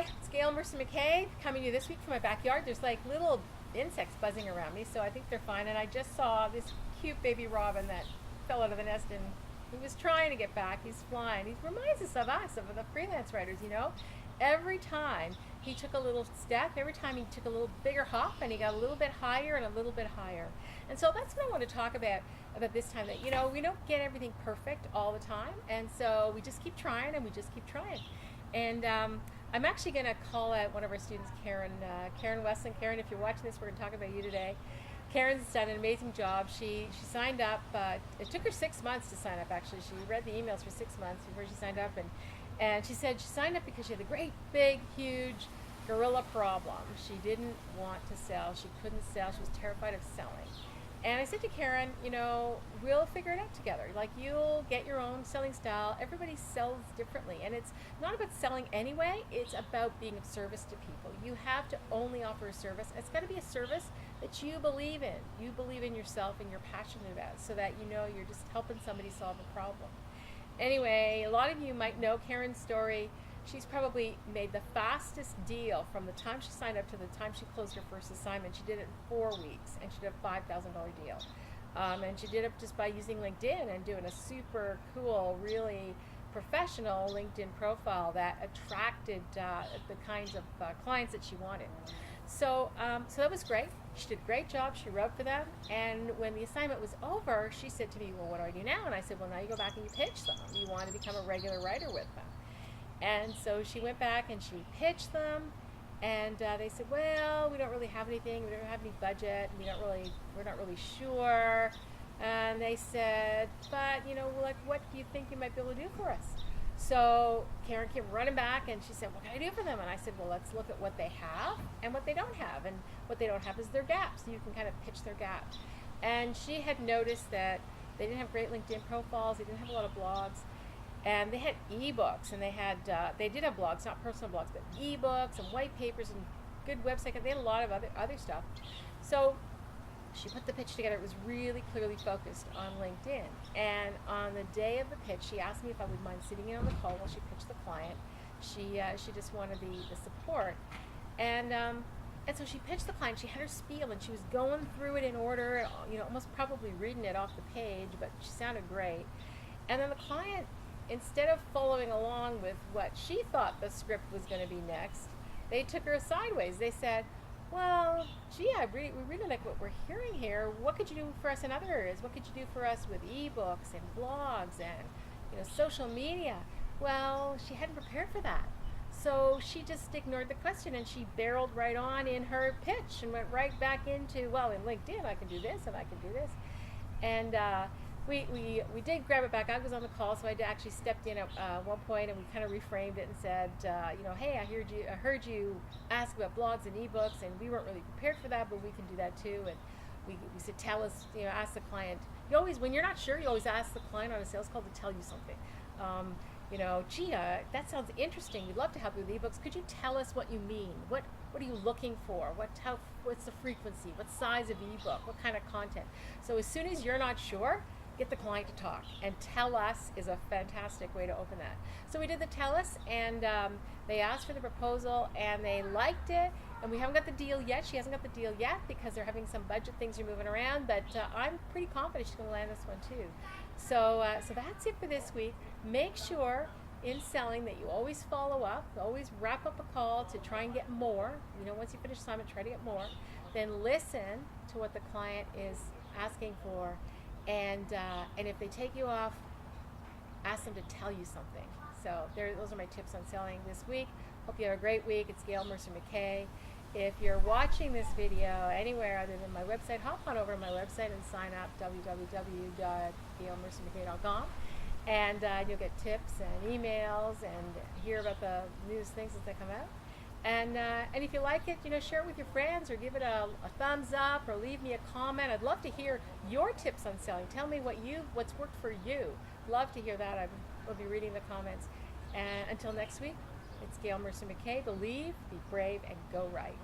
Hi, it's Gail Mercer-MacKay coming to you this week from my backyard. There's like little insects buzzing around me, so I think they're fine. And I just saw this cute baby robin that fell out of the nest and he was trying to get back. He's flying. He reminds us, of the freelance writers, you know. Every time he took a little step, every time he took a little bigger hop, and he got a little bit higher and a little bit higher. And so that's what I want to talk about this time, that, you know, we don't get everything perfect all the time, and so we just keep trying and we just keep trying. And I'm actually going to call out one of our students, Karen Weston. Karen, if you're watching this, we're going to talk about you today. Karen's done an amazing job. She signed up. It took her 6 months to sign up, actually. She read the emails for 6 months before she signed up. And she said she signed up because she had a great, big, huge gorilla problem. She didn't want to sell. She couldn't sell. She was terrified of selling. And I said to Karen, you know, we'll figure it out together. Like, you'll get your own selling style. Everybody sells differently. And it's not about selling anyway. It's about being of service to people. You have to only offer a service. It's got to be a service that you believe in. You believe in yourself and you're passionate about, so that you know you're just helping somebody solve a problem. Anyway, a lot of you might know Karen's story. She's probably made the fastest deal from the time she signed up to the time she closed her first assignment. She did it in 4 weeks, and she did a $5,000 deal. And she did it just by using LinkedIn and doing a super cool, really professional LinkedIn profile that attracted the kinds of clients that she wanted. So that was great. She did a great job. She wrote for them. And when the assignment was over, she said to me, well, what do I do now? And I said, well, now you go back and you pitch them. You want to become a regular writer with them. And so she went back and she pitched them, and they said, well, we don't really have anything, we don't have any budget, we're not really sure. And they said, but, you know, like, what do you think you might be able to do for us? So Karen came running back and she said, what can I do for them? And I said, well, let's look at what they have and what they don't have. And what they don't have is their gaps. You can kind of pitch their gaps. And she had noticed that they didn't have great LinkedIn profiles, they didn't have a lot of blogs. And they had ebooks, and they did have blogs, not personal blogs, but ebooks and white papers and good website. They had a lot of other stuff. So she put the pitch together. It was really clearly focused on LinkedIn. And on the day of the pitch, she asked me if I would mind sitting in on the call while she pitched the client. She just wanted the support. And so she pitched the client. She had her spiel, and she was going through it in order, you know, almost probably reading it off the page, but she sounded great. And then the client, instead of following along with what she thought the script was going to be next, they took her sideways. They said, well, gee, we really like what we're hearing here. What could you do for us in other areas? What could you do for us with ebooks and blogs and, you know, social media? Well, she hadn't prepared for that. So she just ignored the question, and she barreled right on in her pitch and went right back into, well, in LinkedIn, I can do this and I can do this. And we did grab it back. I was on the call, so I actually stepped in at one point, and we kind of reframed it and said, you know, hey, I heard you ask about blogs and ebooks, and we weren't really prepared for that, but we can do that too. And we said, tell us, you know, ask the client. You always, when you're not sure, you always ask the client on a sales call to tell you something. You know, gee, that sounds interesting. We'd love to help you with ebooks. Could you tell us what you mean? What are you looking for? What's the frequency? What size of ebook? What kind of content? So as soon as you're not sure, get the client to talk, and tell us is a fantastic way to open that. So we did the tell us, and they asked for the proposal, and they liked it, and we haven't got the deal yet. She hasn't got the deal yet because they're having some budget things are moving around, but I'm pretty confident she's going to land this one too. So that's it for this week. Make sure in selling that you always follow up, always wrap up a call to try and get more. You know, once you finish assignment, try to get more. Then listen to what the client is asking for. And if they take you off, ask them to tell you something. So those are my tips on selling this week. Hope you have a great week. It's Gail Mercer-MacKay. If you're watching this video anywhere other than my website, hop on over to my website and sign up, www.gailmercermackay.com. And you'll get tips and emails and hear about the newest things as they come out. And if you like it, you know, share it with your friends, or give it a thumbs up, or leave me a comment. I'd love to hear your tips on selling. Tell me what's worked for you. Love to hear that. I will be reading the comments. And until next week, it's Gail Mercer-MacKay. Believe, be brave, and go right.